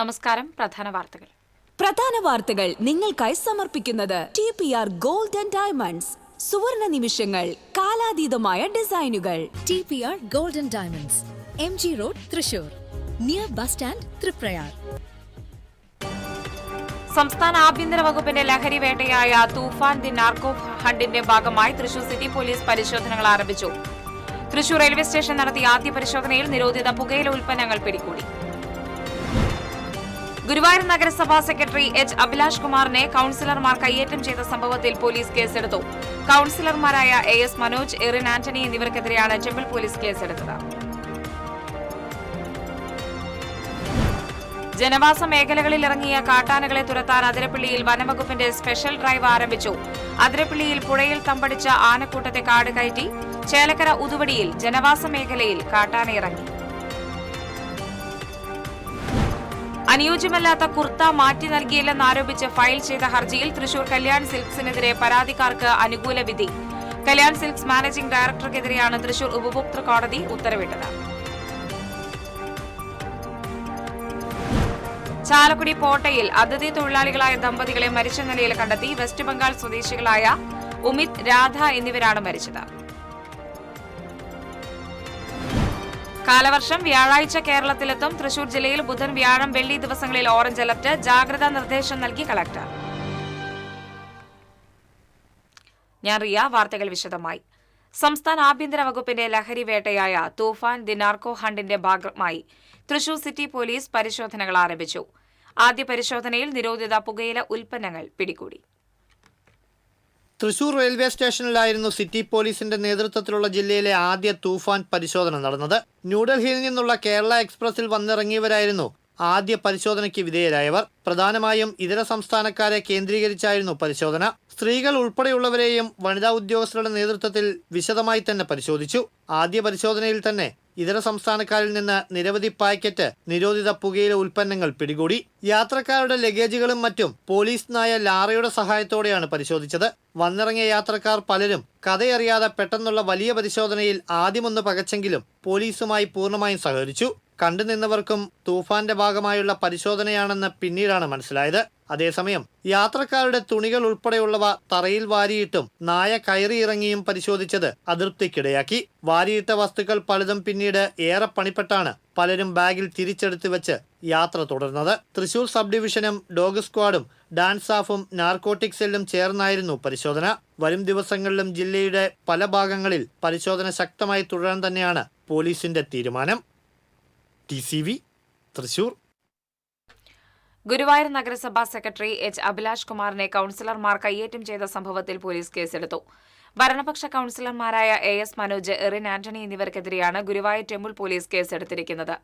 നമസ്കാരം. പ്രധാന വാർത്തകൾ നിങ്ങൾക്കായി സമർപ്പിക്കുന്നത് TPR Gold and Diamonds. സുവർണ നിമിഷങ്ങൾ, കാലാതീതമായ ഡിസൈനുകൾ. TPR Gold and Diamonds, MG Road, Thrissur, near bus stand, Tripprayar. സംസ്ഥാന ആഭ്യന്തര വകുപ്പിന്റെ ലഹരി വേട്ടയായ തൂഫാൻ ദി നാർക്കോ ഹണ്ടിന്റെ ഭാഗമായി തൃശൂർ സിറ്റി പോലീസ് പരിശോധനകൾ ആരംഭിച്ചു. തൃശൂർ റെയിൽവേ സ്റ്റേഷൻ നടത്തിയ ആദ്യ പരിശോധനയിൽ നിരോധിത പുകയില ഉൽപ്പന്നങ്ങൾ പിടികൂടി. ഗുരുവായൂർ നഗരസഭാ സെക്രട്ടറി H. അഭിലാഷ് കുമാറിനെ കൌൺസിലർമാർ കയ്യേറ്റം ചെയ്ത സംഭവത്തിൽ പോലീസ് കേസെടുത്തു. കൌൺസിലർമാരായ AS മനോജ്, എറിൻ ആന്റണി എന്നിവർക്കെതിരെയാണ് ടെമ്പിൾ പോലീസ് കേസെടുത്തത്. ജനവാസ മേഖലകളിൽ ഇറങ്ങിയ കാട്ടാനകളെ തുരത്താൻ അതിരപ്പള്ളിയിൽ വനംവകുപ്പിന്റെ സ്പെഷ്യൽ ഡ്രൈവ് ആരംഭിച്ചു. അതിരപ്പള്ളിയിൽ പുഴയിൽ തമ്പടിച്ച ആനക്കൂട്ടത്തെ കാട് കയറ്റി. ചേലക്കര ഉതുവടിയിൽ ജനവാസ മേഖലയിൽ കാട്ടാനയിറങ്ങി. അനുയോജ്യമല്ലാത്ത കുർത്ത മാറ്റി നൽകിയില്ലെന്നാരോപിച്ച് ഫയൽ ചെയ്ത ഹർജിയിൽ തൃശൂർ കല്യാൺ സിൽക്സിനെതിരെ പരാതിക്കാർക്ക് അനുകൂല വിധി. കല്യാൺ സിൽക്സ് മാനേജിംഗ് ഡയറക്ടർക്കെതിരെയാണ് തൃശൂർ ഉപഭോക്തൃ കോടതി ഉത്തരവിട്ടത്. ചാലക്കുടി പോട്ടയിൽ അതിഥി തൊഴിലാളികളായ ദമ്പതികളെ മരിച്ച നിലയിൽ കണ്ടെത്തി. വെസ്റ്റ് ബംഗാൾ സ്വദേശികളായ ഉമിത്, രാധ എന്നിവരാണ് മരിച്ചത്. കാലവർഷം വ്യാഴാഴ്ച കേരളത്തിലെത്തും. തൃശൂർ ജില്ലയിൽ ബുധൻ, വ്യാഴം, വെള്ളി ദിവസങ്ങളിൽ ഓറഞ്ച് അലർട്ട്. ജാഗ്രതാ നിർദ്ദേശം നൽകി കളക്ടർ. ഞാൻ റിയ. വാർത്തകൾ വിശദമായി. സംസ്ഥാന ആഭ്യന്തര വകുപ്പിന്റെ ലഹരി വേട്ടയായ തൂഫാൻ ദി നാർക്കോ ഹണ്ടിന്റെ ഭാഗമായി തൃശൂർ സിറ്റി പോലീസ് പരിശോധനകൾ ആരംഭിച്ചു. ആദ്യ പരിശോധനയിൽ നിരോധിത പുകയില ഉൽപ്പന്നങ്ങൾ പിടികൂടി. തൃശൂർ റെയിൽവേ സ്റ്റേഷനിലായിരുന്നു സിറ്റി പോലീസിന്റെ നേതൃത്വത്തിലുള്ള ജില്ലയിലെ ആദ്യ തൂഫാൻ പരിശോധന നടന്നത്. ന്യൂഡൽഹിയിൽ നിന്നുള്ള കേരള എക്സ്പ്രസിൽ വന്നിറങ്ങിയവരായിരുന്നു ആദ്യ പരിശോധനയ്ക്ക് വിധേയരായവർ. പ്രധാനമായും ഇതര സംസ്ഥാനക്കാരെ കേന്ദ്രീകരിച്ചായിരുന്നു പരിശോധന. സ്ത്രീകൾ ഉൾപ്പെടെയുള്ളവരെയും വനിതാ ഉദ്യോഗസ്ഥരുടെ നേതൃത്വത്തിൽ വിശദമായി തന്നെ പരിശോധിച്ചു. ആദ്യ പരിശോധനയിൽ തന്നെ ഇതര സംസ്ഥാനക്കാരിൽ നിന്ന് നിരവധി പാക്കറ്റ് നിരോധിത പുകയില ഉൽപ്പന്നങ്ങൾ പിടികൂടി. യാത്രക്കാരുടെ ലഗേജുകളും മറ്റും പോലീസ് നായ ലാറയുടെ സഹായത്തോടെയാണ് പരിശോധിച്ചത്. വന്നിറങ്ങിയ യാത്രക്കാർ പലരും കഥയറിയാതെ പെട്ടെന്നുള്ള വലിയ പരിശോധനയിൽ ആദ്യമൊന്ന് പകച്ചെങ്കിലും പോലീസുമായി പൂർണ്ണമായും സഹകരിച്ചു. കണ്ടുനിന്നവർക്കും തൂഫാന്റെ ഭാഗമായുള്ള പരിശോധനയാണെന്ന് പിന്നീടാണ് മനസ്സിലായത്. അതേസമയം യാത്രക്കാരുടെ തുണികൾ ഉൾപ്പെടെയുള്ളവ തറയിൽ വാരിയിട്ടും നായ കയറിയിറങ്ങിയും പരിശോധിച്ചത് അതൃപ്തിക്കിടയാക്കി. വാരിയിട്ട വസ്തുക്കൾ പലതും പിന്നീട് ഏറെ പണിപ്പെട്ടാണ് പലരും ബാഗിൽ തിരിച്ചെടുത്തു വെച്ച് യാത്ര തുടർന്നത്. തൃശൂർ സബ് ഡിവിഷനും ഡോഗ് സ്ക്വാഡും ഡാൻസ് ഓഫും നാർക്കോട്ടിക് സെല്ലും ചേർന്നായിരുന്നു പരിശോധന. വരും ദിവസങ്ങളിലും ജില്ലയുടെ പല ഭാഗങ്ങളിൽ പരിശോധന ശക്തമായി തുടരാൻ തന്നെയാണ് പോലീസിന്റെ തീരുമാനം. TCV തൃശൂർ. ഗുരുവായൂർ നഗരസഭാ സെക്രട്ടറി H. അഭിലാഷ് കുമാറിനെ കൌൺസിലർമാർ കയ്യേറ്റം ചെയ്ത സംഭവത്തിൽ പോലീസ് കേസെടുത്തു. ഭരണപക്ഷ കൌൺസിലർമാരായ AS മനോജ്, എറിൻ ആന്റണി എന്നിവർക്കെതിരെയാണ് ഗുരുവായൂർ ടെമ്പിൾ പോലീസ് കേസെടുത്തിരിക്കുന്നത്.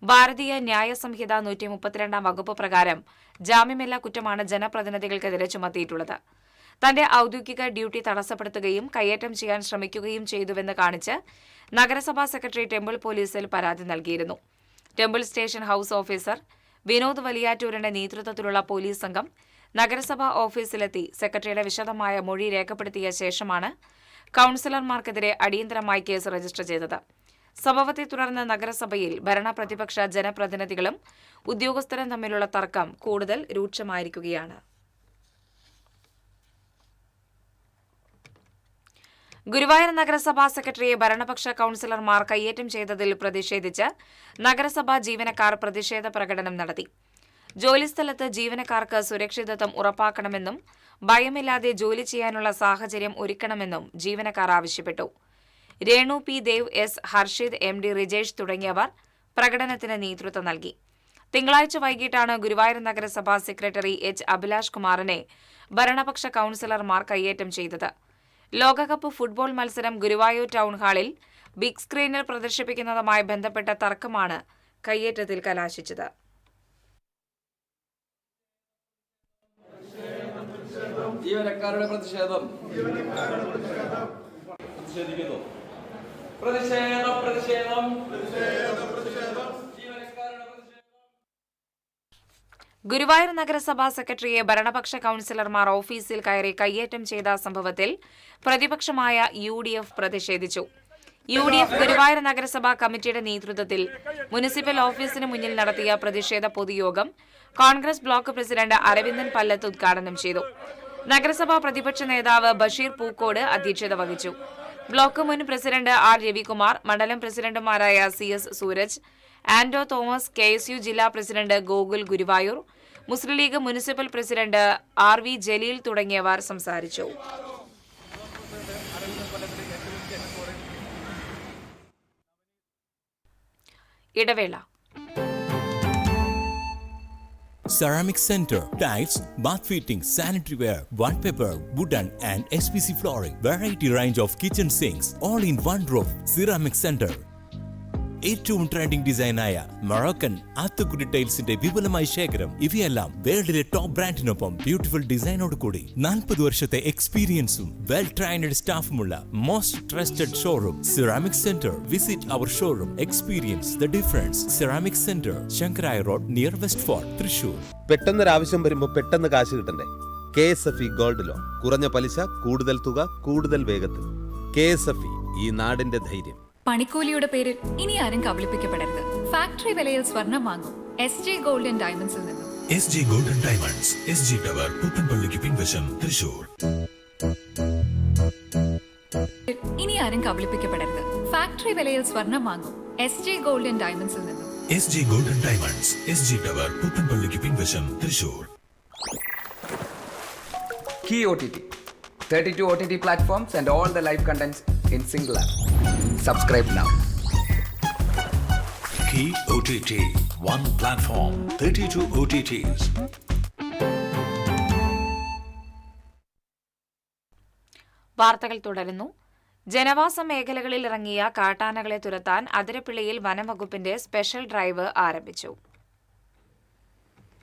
ഭാരതീയ ന്യായ സംഹിത 132 വകുപ്പ് പ്രകാരം ജാമ്യമില്ലാ കുറ്റമാണ് ജനപ്രതിനിധികൾക്കെതിരെ ചുമത്തിയിട്ടുള്ളത്. തന്റെ ഔദ്യോഗിക ഡ്യൂട്ടി തടസ്സപ്പെടുത്തുകയും കയ്യേറ്റം ചെയ്യാൻ ശ്രമിക്കുകയും ചെയ്തുവെന്ന് കാണിച്ച് നഗരസഭാ സെക്രട്ടറി ടെമ്പിൾ പോലീസിൽ പരാതി നൽകിയിരുന്നു. Temple station house officer Vinod വലിയാറ്റൂരിന്റെ നേതൃത്വത്തിലുള്ള പോലീസ് സംഘം നഗരസഭാ ഓഫീസിലെത്തി സെക്രട്ടറിയുടെ വിശദമായ മൊഴി രേഖപ്പെടുത്തിയ ശേഷമാണ് കൌൺസിലർമാർക്കെതിരെ അടിയന്തരമായി കേസ് രജിസ്റ്റർ ചെയ്തത്. സംഭവത്തെ തുടർന്ന് നഗരസഭയിൽ ഭരണ പ്രതിപക്ഷ ജനപ്രതിനിധികളും ഉദ്യോഗസ്ഥരും തമ്മിലുള്ള തർക്കം കൂടുതൽ രൂക്ഷമായിരിക്കുകയാണ്. ഗുരുവായൂർ നഗരസഭാ സെക്രട്ടറിയെ ഭരണപക്ഷ കൌൺസിലർമാർ കയ്യേറ്റം ചെയ്തതിൽ പ്രതിഷേധിച്ച് നഗരസഭാ ജീവനക്കാർ പ്രതിഷേധ പ്രകടനം നടത്തി. ജോലിസ്ഥലത്ത് ജീവനക്കാർക്ക് സുരക്ഷിതത്വം ഉറപ്പാക്കണമെന്നും ഭയമില്ലാതെ ജോലി ചെയ്യാനുള്ള സാഹചര്യം ഒരുക്കണമെന്നും ജീവനക്കാർ ആവശ്യപ്പെട്ടു. Renu P. Dev, S. Harshit, MD Rijesh തുടങ്ങിയവർ പ്രകടനത്തിന് നേതൃത്വം നൽകി. തിങ്കളാഴ്ച വൈകിട്ടാണ് ഗുരുവായൂർ നഗരസഭാ സെക്രട്ടറി H. അഭിലാഷ് കുമാറിനെ ഭരണപക്ഷ കൌൺസിലർമാർ കയ്യേറ്റം ചെയ്തത്. ലോകകപ്പ് ഫുട്ബോൾ മത്സരം ഗുരുവായൂർ ടൗൺ ഹാളിൽ ബിഗ് സ്ക്രീനിൽ പ്രദർശിപ്പിക്കുന്നതുമായി ബന്ധപ്പെട്ട തർക്കമാണ് കയ്യേറ്റത്തിൽ കലാശിച്ചത്. ജീവനക്കാരുടെ പ്രതിഷേധം പ്രതിഷേധം. ഗുരുവായൂർ നഗരസഭാ സെക്രട്ടറിയെ ഭരണപക്ഷ കൌൺസിലർമാർ ഓഫീസിൽ കയറി കയ്യേറ്റം ചെയ്ത സംഭവത്തിൽ പ്രതിപക്ഷമായ UDF പ്രതിഷേധിച്ചു. UDF ഗുരുവായൂർ നഗരസഭാ കമ്മിറ്റിയുടെ നേതൃത്വത്തിൽ മുനിസിപ്പൽ ഓഫീസിന് മുന്നിൽ നടത്തിയ പ്രതിഷേധ പൊതുയോഗം കോൺഗ്രസ് ബ്ലോക്ക് പ്രസിഡന്റ് അരവിന്ദൻ പല്ലത്ത് ഉദ്ഘാടനം ചെയ്തു. നഗരസഭാ പ്രതിപക്ഷ നേതാവ് ബഷീർ പൂക്കോട് അധ്യക്ഷത വഹിച്ചു. ബ്ലോക്ക് മുൻ പ്രസിഡന്റ് ആർ രവികുമാർ, മണ്ഡലം പ്രസിഡന്റുമാരായ CS സൂരജ്, ആന്റോ തോമസ്, KSU ജില്ലാ president Gokul Guruvayur, Muslim League municipal president RV Jaleel തുടങ്ങിയവർ സംസാരിച്ചു. ഇടവേള. Ceramic Center, tiles, bath fittings, sanitary ware, wallpaper, wooden and SPC flooring, variety range of kitchen sinks, all in one roof. Ceramic Center. ഏറ്റവും trending ഡിസൈനായ Moroccan ആത്തുകുടി ടൈൽസിന്റെ വിപുലമായ ശേഖരം. ഇവയെല്ലാം വേൾഡിലെ top ബ്രാൻഡിനൊപ്പം beautiful ഡിസൈനോട് കൂടി 40 വർഷത്തെ എക്സ്പീരിയൻസും വെൽ ട്രെയിൻഡ് സ്റ്റാഫുമുള്ള most trusted showroom ceramic centre. Visit our showroom, experience the difference. Ceramic centre, Shankaraya road, near west fort, Thrissur. പെട്ടെന്നൊരാവശ്യം വരുമ്പോൾ പെട്ടെന്ന് കാശ് കിട്ടണ്ടേ? KSFE gold loan. കുറഞ്ഞ പലിശ, കൂടുതൽ തുക, കൂടുതൽ വേഗത്തിൽ. KSFE, ഈ നാടിന്റെ ധൈര്യം. പണിക്കൂലിയുടെ പേരിൽ ഇനി ആരും കബളിപ്പിക്കപ്പെടരുത്. ഫാക്ടറി വിലയിൽ സ്വർണം വാങ്ങും SJ ഗോൾഡ് ആൻഡ് ഡയമണ്ട്സിൽ നിന്നും. SJ gold and diamonds, SG tower, പുത്തൻപള്ളിക്ക് പിൻവശം, തൃശൂർ. ഇനി ആരും കബളിപ്പിക്കപ്പെടരുത്. ഫാക്ടറി വിലയിൽ സ്വർണം വാങ്ങും SJ ഗോൾഡ് ആൻഡ് ഡയമണ്ട്സിൽ നിന്നും. SJ gold and diamonds, SG tower, പുത്തൻപള്ളിക്ക് പിൻവശം, Thrissur. Key OTT, 32 OTT platforms and all the live contents in single app. Subscribe now. Key OTT, one platform, 32 OTTs. വാർത്തകൾ തുടരുന്നു. ജനവാസ മേഖലകളിൽ ഇറങ്ങിയ കാട്ടാനകളെ തുരത്താൻ അതിരപ്പിള്ളിയിൽ വനംവകുപ്പിന്റെ സ്പെഷ്യൽ ഡ്രൈവ് ആരംഭിച്ചു.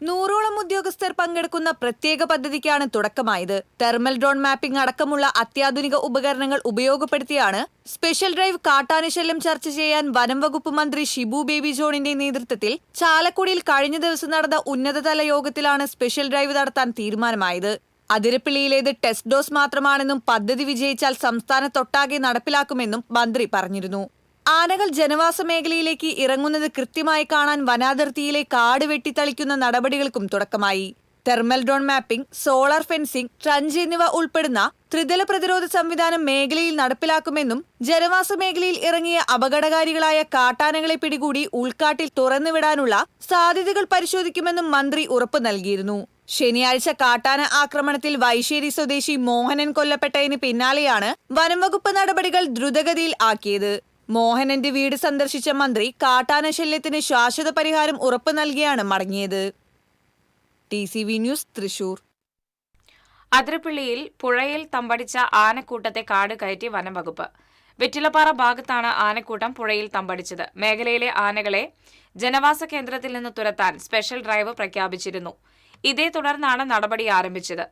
100ഓളം ഉദ്യോഗസ്ഥർ പങ്കെടുക്കുന്ന പ്രത്യേക പദ്ധതിക്കാണ് തുടക്കമായത്. തെർമൽ ഡ്രോൺ മാപ്പിംഗ് അടക്കമുള്ള അത്യാധുനിക ഉപകരണങ്ങൾ ഉപയോഗപ്പെടുത്തിയാണ് സ്പെഷ്യൽ ഡ്രൈവ്. കാട്ടാനശല്യം ചർച്ച ചെയ്യാൻ വനം വകുപ്പ് മന്ത്രി ഷിബു ബേബി ജോണിന്റെ നേതൃത്വത്തിൽ ചാലക്കുടിയിൽ കഴിഞ്ഞ ദിവസം നടന്ന ഉന്നതതല യോഗത്തിലാണ് സ്പെഷ്യൽ ഡ്രൈവ് നടത്താൻ തീരുമാനമായത്. അതിരപ്പിള്ളിയിലേത് ടെസ്റ്റ് ഡോസ് മാത്രമാണെന്നും പദ്ധതി വിജയിച്ചാൽ സംസ്ഥാനത്തൊട്ടാകെ നടപ്പിലാക്കുമെന്നും മന്ത്രി പറഞ്ഞിരുന്നു. ആനകൾ ജനവാസ മേഖലയിലേക്ക് ഇറങ്ങുന്നത് കൃത്യമായി കാണാൻ വനാതിർത്തിയിലെ കാട് വെട്ടിത്തളിക്കുന്ന നടപടികൾക്കും തുടക്കമായി. Thermal drone mapping, solar fencing, trench എന്നിവ ഉൾപ്പെടുന്ന ത്രിതല പ്രതിരോധ സംവിധാനം മേഖലയിൽ നടപ്പിലാക്കുമെന്നും ജനവാസ മേഖലയിൽ ഇറങ്ങിയ അപകടകാരികളായ കാട്ടാനകളെ പിടികൂടി ഉൾക്കാട്ടിൽ തുറന്നുവിടാനുള്ള സാധ്യതകൾ പരിശോധിക്കുമെന്നും മന്ത്രി ഉറപ്പു നൽകിയിരുന്നു. ശനിയാഴ്ച കാട്ടാന ആക്രമണത്തിൽ വൈശ്ശേരി സ്വദേശി മോഹനൻ കൊല്ലപ്പെട്ടതിന് പിന്നാലെയാണ് വനംവകുപ്പ് നടപടികൾ ദ്രുതഗതിയിൽ ആക്കിയത്. മോഹനന്റെ വീട് സന്ദർശിച്ച മന്ത്രി കാട്ടാന ശല്യത്തിന് ശാശ്വത പരിഹാരം ഉറപ്പു നൽകിയാണ് മടങ്ങിയത്. TCV news, Thrissur. അതിരപ്പിള്ളിയിൽ പുഴയിൽ തമ്പടിച്ച ആനക്കൂട്ടത്തെ കാട് കയറ്റി വനംവകുപ്പ്. വെറ്റിലപ്പാറ ഭാഗത്താണ് ആനക്കൂട്ടം പുഴയിൽ തമ്പടിച്ചത്. മേഖലയിലെ ആനകളെ ജനവാസ കേന്ദ്രത്തിൽ നിന്ന് തുരത്താൻ സ്പെഷ്യൽ ഡ്രൈവ് പ്രഖ്യാപിച്ചിരുന്നു. ഇതേ തുടർന്നാണ് നടപടി ആരംഭിച്ചത്.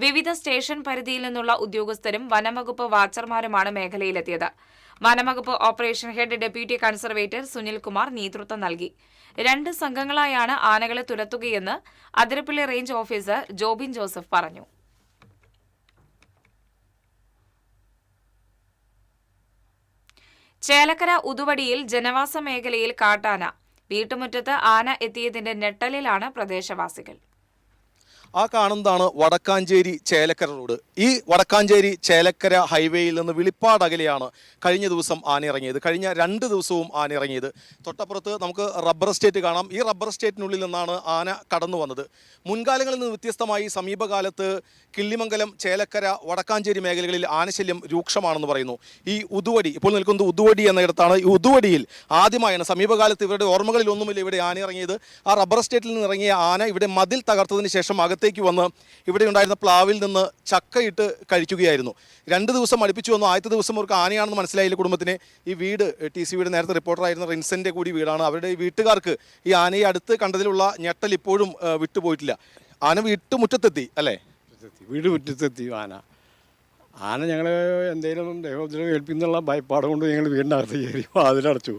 വിവിധ സ്റ്റേഷൻ പരിധിയിൽ നിന്നുള്ള ഉദ്യോഗസ്ഥരും വനംവകുപ്പ് വാച്ചർമാരുമാണ് മേഖലയിലെത്തിയത്. വനംവകുപ്പ് operation head deputy conservator Sunilkumar നേതൃത്വം നൽകി. 2 സംഘങ്ങളായാണ് ആനകളെ തുരത്തുകയെന്ന് അതിരപ്പിള്ളി റേഞ്ച് ഓഫീസർ ജോബിൻ ജോസഫ് പറഞ്ഞു. ചേലക്കര ഉതുവടിയിൽ ജനവാസ മേഖലയിൽ കാട്ടാന. വീട്ടുമുറ്റത്ത് ആന എത്തിയതിന്റെ ഞെട്ടലിലാണ് പ്രദേശവാസികൾ. ആ കാണുന്നതാണ് വടക്കാഞ്ചേരി ചേലക്കര റോഡ്. ഈ വടക്കാഞ്ചേരി ചേലക്കര ഹൈവേയിൽ നിന്ന് വിളിപ്പാട് അകലെയാണ് കഴിഞ്ഞ ദിവസം ആന ഇറങ്ങിയത്. കഴിഞ്ഞ 2 ദിവസവും ആന ഇറങ്ങിയത്. തൊട്ടപ്പുറത്ത് നമുക്ക് റബ്ബർ എസ്റ്റേറ്റ് കാണാം. ഈ റബ്ബർ എസ്റ്റേറ്റിനുള്ളിൽ നിന്നാണ് ആന കടന്നു വന്നത്. മുൻകാലങ്ങളിൽ നിന്ന് വ്യത്യസ്തമായി സമീപകാലത്ത് കിള്ളിമംഗലം, ചേലക്കര, വടക്കാഞ്ചേരി മേഖലകളിൽ ആനശല്യം രൂക്ഷമാണെന്ന് പറയുന്നു. ഈ ഉതുവടി, ഇപ്പോൾ നിൽക്കുന്നത് ഉതുവടി എന്നയിടത്താണ്. ഈ ഉതുവടിയിൽ ആദ്യമായാണ്, സമീപകാലത്ത് ഇവരുടെ ഓർമ്മകളിലൊന്നുമില്ല ഇവിടെ ആന ഇറങ്ങിയത്. ആ റബ്ബർ എസ്റ്റേറ്റിൽ നിന്ന് ഇറങ്ങിയ ആന ഇവിടെ മതിൽ തകർത്തതിന് ശേഷം അകത്തേക്ക് വന്ന് ഇവിടെ ഉണ്ടായിരുന്ന പ്ലാവിൽ നിന്ന് ചക്കയിട്ട് കഴിക്കുകയായിരുന്നു. 2 ദിവസം അടുപ്പിച്ചു വന്നു. ആദ്യത്തെ ദിവസം അവർക്ക് ആനയാണെന്ന് മനസ്സിലായില്ല കുടുംബത്തിന്. ഈ വീട് TCVയുടെ നേരത്തെ റിപ്പോർട്ടറായിരുന്ന റിൻസന്റെ കൂടി വീടാണ്. അവരുടെ വീട്ടുകാർക്ക് ഈ ആനയെ അടുത്ത് കണ്ടതിലുള്ള ഞെട്ടൽ ഇപ്പോഴും വിട്ടുപോയിട്ടില്ല. ആന വീട്ടുമുറ്റത്തെത്തി അല്ലേ? വീട് മുറ്റത്തെത്തി ആന ഞങ്ങൾ എന്തെങ്കിലും ദൈവോദ്രവം ഏൽപ്പിന്നുള്ള ഭയപ്പാട് കൊണ്ട് ഞങ്ങൾ വീടിനകത്ത് കയറി അതിലടച്ചു.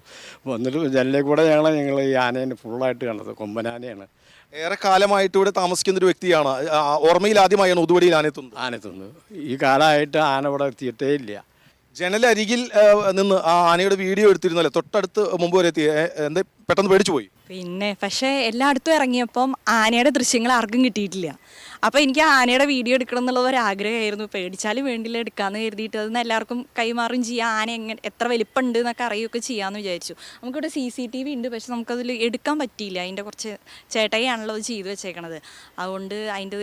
വന്നിട്ട് ജനലിൽ കൂടെ ഞങ്ങൾ ഈ ആനേനെ ഫുള്ളായിട്ട് കണ്ടത്. കൊമ്പനാനയാണ്. ഏറെ കാലമായിട്ട് ഇവിടെ താമസിക്കുന്ന ഒരു വ്യക്തിയാണ്. ഓർമ്മയിൽ ആദ്യമായാണ് ഉതുവടിയിൽ ആനെത്തുന്നത്. ഈ കാലമായിട്ട് ആന ഇവിടെ എത്തിയിട്ടേ ഇല്ല. ജനലരികിൽ നിന്ന് ആ ആനയുടെ വീഡിയോ എടുത്തിരുന്നല്ലേ, തൊട്ടടുത്ത് മുമ്പ് വരെ എത്തി, എന്താ പെട്ടെന്ന് പേടിച്ചു പോയി? പിന്നെ പക്ഷേ എല്ലായിടത്തും ഇറങ്ങിയപ്പം ആനയുടെ ദൃശ്യങ്ങൾ ആർക്കും കിട്ടിയിട്ടില്ല. അപ്പോൾ എനിക്ക് ആനയുടെ വീഡിയോ എടുക്കണം എന്നുള്ള ഒരു ആഗ്രഹമായിരുന്നു. പേടിച്ചാലും വേണ്ടില്ല എടുക്കാമെന്ന് കരുതിയിട്ട് അതൊന്ന് എല്ലാവർക്കും കൈമാറും ചെയ്യാം. ആന എങ്ങനെ എത്ര വലിപ്പമുണ്ട് എന്നൊക്കെ അറിയുകയൊക്കെ ചെയ്യാമെന്ന് വിചാരിച്ചു. നമുക്കിവിടെ CCTV ഉണ്ട്, പക്ഷെ നമുക്കതിൽ എടുക്കാൻ പറ്റിയില്ല. അതിൻ്റെ കുറച്ച് ചേട്ടായിയാണല്ലോ അത് ചെയ്തു വെച്ചേക്കണത്. അതുകൊണ്ട്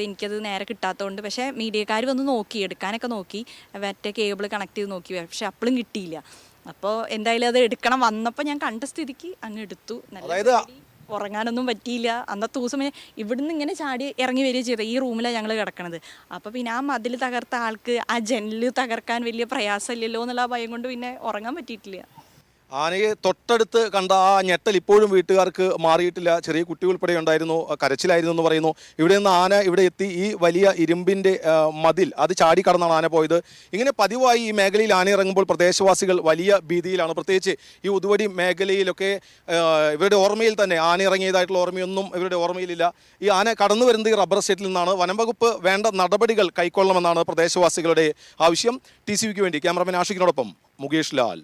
എനിക്കത് നേരെ കിട്ടാത്തതുകൊണ്ട്, പക്ഷേ മീഡിയക്കാർ വന്ന് നോക്കി, എടുക്കാനൊക്കെ നോക്കി, മറ്റേ കേബിൾ കണക്ട് ചെയ്ത് നോക്കി, പക്ഷെ അപ്പോഴും കിട്ടിയില്ല. അപ്പോൾ എന്തായാലും അത് എടുക്കണം വന്നപ്പോൾ ഞാൻ കണ്ട സ്ഥിതിക്ക് അങ്ങ് എടുത്തു. അതായത് ഉറങ്ങാനൊന്നും പറ്റിയില്ല. അന്നത്തെ ദിവസം ഇവിടുന്ന് ഇങ്ങനെ ചാടി ഇറങ്ങി വരിക ചെയ്തത്. ഈ റൂമിലാണ് ഞങ്ങൾ കിടക്കണത്. അപ്പോൾ പിന്നെ ആ മതിൽ തകർത്ത ആൾക്ക് ആ ജനൽ തകർക്കാൻ വലിയ പ്രയാസമില്ലല്ലോ എന്നുള്ള ഭയം കൊണ്ട് പിന്നെ ഉറങ്ങാൻ പറ്റിയിട്ടില്ല. ആനയെ തൊട്ടടുത്ത് കണ്ട ആ ഞെട്ടൽ ഇപ്പോഴും വീട്ടുകാർക്ക് മാറിയിട്ടില്ല. ചെറിയ കുട്ടി ഉൾപ്പെടെ ഉണ്ടായിരുന്നു, കരച്ചിലായിരുന്നു എന്ന് പറയുന്നു. ഇവിടെ നിന്ന് ആന ഇവിടെ എത്തി ഈ വലിയ ഇരുമ്പിൻ്റെ മതിൽ അത് ചാടി കടന്നാണ് ആന പോയത്. ഇങ്ങനെ പതിവായി ഈ മേഖലയിൽ ആന ഇറങ്ങുമ്പോൾ പ്രദേശവാസികൾ വലിയ ഭീതിയിലാണ്. പ്രത്യേകിച്ച് ഈ ഉതുവടി മേഖലയിലൊക്കെ ഇവരുടെ ഓർമ്മയിൽ തന്നെ ആന ഇറങ്ങിയതായിട്ടുള്ള ഓർമ്മയൊന്നും ഇവരുടെ ഓർമ്മയിലില്ല. ഈ ആന കടന്നു വരുന്നത് ഈ റബ്ബർ എസ്റ്റേറ്റിൽ നിന്നാണ്. വനംവകുപ്പ് വേണ്ട നടപടികൾ കൈക്കൊള്ളണമെന്നാണ് പ്രദേശവാസികളുടെ ആവശ്യം. TCVക്ക് വേണ്ടി ക്യാമറമാൻ ആഷിഖിനോടൊപ്പം മുകേഷ് ലാൽ.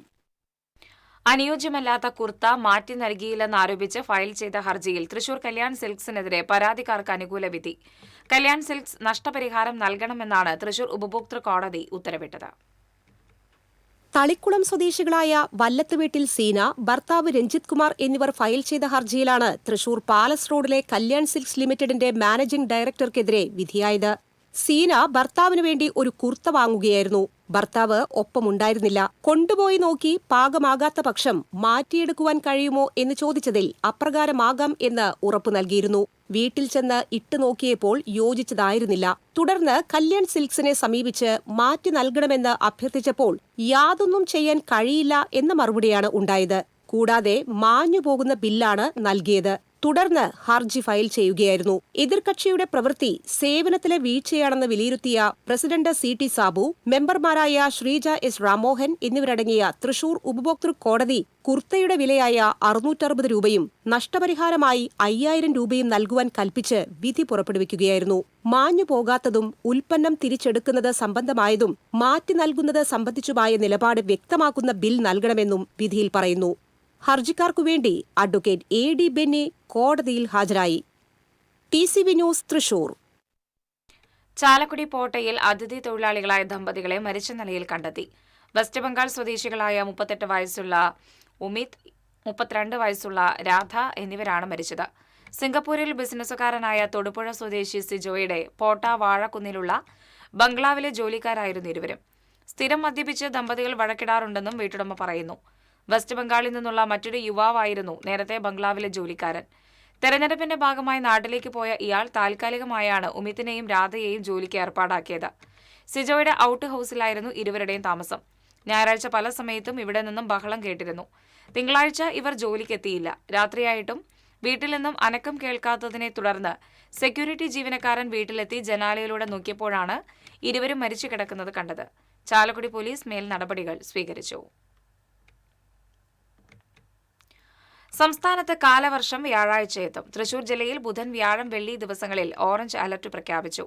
അനുയോജ്യമല്ലാത്ത കുർത്ത മാറ്റി നൽകിയില്ലെന്നാരോപിച്ച് ഫയൽ ചെയ്ത ഹർജിയിൽ തൃശൂർ കല്യാൺ സിൽക്സിനെതിരെ പരാതിക്കാർക്ക് അനുകൂല വിധി. കല്യാൺ സിൽക്സ് നഷ്ടപരിഹാരം നൽകണമെന്നാണ് തൃശൂർ ഉപഭോക്തൃ കോടതി ഉത്തരവിട്ടത്. തളിക്കുളം സ്വദേശികളായ വല്ലത്ത് വീട്ടിൽ സീന, ഭർത്താവ് രഞ്ജിത് കുമാർ എന്നിവർ ഫയൽ ചെയ്ത ഹർജിയിലാണ് തൃശൂർ പാലസ് റോഡിലെ കല്യാൺ സിൽക്സ് ലിമിറ്റഡിന്റെ മാനേജിംഗ് ഡയറക്ടർക്കെതിരെ വിധിയായത്. സീന ഭർത്താവിനു വേണ്ടി ഒരു കുർത്ത വാങ്ങുകയായിരുന്നു. ഭർത്താവ് ഒപ്പമുണ്ടായിരുന്നില്ല. കൊണ്ടുപോയി നോക്കി പാകമാകാത്ത പക്ഷം മാറ്റിയെടുക്കുവാൻ കഴിയുമോ എന്ന് ചോദിച്ചതിൽ അപ്രകാരമാകാം എന്ന് ഉറപ്പു നൽകിയിരുന്നു. വീട്ടിൽ ചെന്ന് ഇട്ടു നോക്കിയപ്പോൾ യോജിച്ചതായിരുന്നില്ല. തുടർന്ന് കല്യാൺ സിൽക്സിനെ സമീപിച്ച് മാറ്റി നൽകണമെന്ന് അഭ്യർത്ഥിച്ചപ്പോൾ യാതൊന്നും ചെയ്യാൻ കഴിയില്ല എന്ന മറുപടിയാണ് ഉണ്ടായത്. കൂടാതെ മാഞ്ഞുപോകുന്ന ബില്ലാണ് നൽകിയത്. തുടർന്ന് ഹർജി ഫയൽ ചെയ്യുകയായിരുന്നു. എതിർകക്ഷിയുടെ പ്രവൃത്തി സേവനത്തിലെ വീഴ്ചയാണെന്ന് വിലയിരുത്തിയ പ്രസിഡന്റ് CT സാബു, മെമ്പർമാരായ ശ്രീജ S രാമോഹൻ എന്നിവരടങ്ങിയ തൃശൂർ ഉപഭോക്തൃ കോടതി കുർത്തയുടെ വിലയായ 660 രൂപയും നഷ്ടപരിഹാരമായി 5000 രൂപയും നൽകുവാൻ കൽപ്പിച്ച് വിധി പുറപ്പെടുവിക്കുകയായിരുന്നു. മാഞ്ഞുപോകാത്തതും ഉൽപ്പന്നം തിരിച്ചെടുക്കുന്നത് സംബന്ധമായതും മാറ്റി നൽകുന്നത് സംബന്ധിച്ചുമായ നിലപാട് വ്യക്തമാക്കുന്ന ബിൽ നൽകണമെന്നും വിധിയിൽ പറയുന്നു. ഹർജിക്കാർക്കുവേണ്ടി അഡ്വക്കേറ്റ് AD ബെന്നി കോടതിയിൽ ഹാജരായി. TCV news Thrissur. ചാലക്കുടി പോട്ടയിൽ അതിഥി തൊഴിലാളികളായ ദമ്പതികളെ മരിച്ച നിലയിൽ കണ്ടെത്തി. വെസ്റ്റ് ബംഗാൾ സ്വദേശികളായ 38 വയസ്സുള്ള ഉമിത്, 32 വയസ്സുള്ള രാധ എന്നിവരാണ് മരിച്ചത്. സിംഗപ്പൂരിൽ ബിസിനസ്സുകാരനായ തൊടുപുഴ സ്വദേശി സിജോയുടെ പോട്ട വാഴക്കുന്നിലുള്ള ബംഗ്ലാവിലെ ജോലിക്കാരായിരുന്നു ഇരുവരും. സ്ഥിരം മദ്യപിച്ച് ദമ്പതികൾ വഴക്കിടാറുണ്ടെന്നും വീട്ടുടമ പറയുന്നു. വെസ്റ്റ് ബംഗാളിൽ നിന്നുള്ള മറ്റൊരു യുവാവായിരുന്നു നേരത്തെ ബംഗ്ലാവിലെ ജോലിക്കാരൻ. തെരഞ്ഞെടുപ്പിന്റെ ഭാഗമായി നാട്ടിലേക്ക് പോയ ഇയാൾ താൽക്കാലികമായാണ് ഉമിത്തിനെയും രാധയെയും ജോലിക്ക് ഏർപ്പാടാക്കിയത്. സിജോയുടെ ഔട്ട് ഹൌസിലായിരുന്നു ഇരുവരുടെയും താമസം. ഞായറാഴ്ച പല സമയത്തും ഇവിടെ നിന്നും ബഹളം കേട്ടിരുന്നു. തിങ്കളാഴ്ച ഇവർ ജോലിക്കെത്തിയില്ല. രാത്രിയായിട്ടും വീട്ടിൽ നിന്നും അനക്കം കേൾക്കാത്തതിനെ തുടർന്ന് സെക്യൂരിറ്റി ജീവനക്കാരൻ വീട്ടിലെത്തി ജനാലയിലൂടെ നോക്കിയപ്പോഴാണ് ഇരുവരും മരിച്ചു കിടക്കുന്നത് കണ്ടത്. ചാലക്കുടി പോലീസ് മേൽ നടപടികൾ സ്വീകരിച്ചു. സംസ്ഥാനത്ത് കാലവർഷം വ്യാഴാഴ്ചയെത്തും. തൃശൂർ ജില്ലയിൽ ബുധൻ, വ്യാഴം, വെള്ളി ദിവസങ്ങളിൽ ഓറഞ്ച് അലർട്ട് പ്രഖ്യാപിച്ചു.